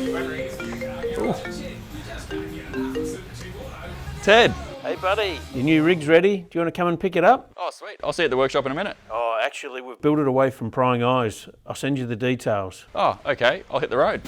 Ooh. Ted. Hey buddy, your new rig's ready. Do you want to come and pick it up? Oh, sweet. I'll see you at the workshop in a minute. Oh, actually, we've built it away from prying eyes. I'll send you the details. Oh, okay. I'll hit the road.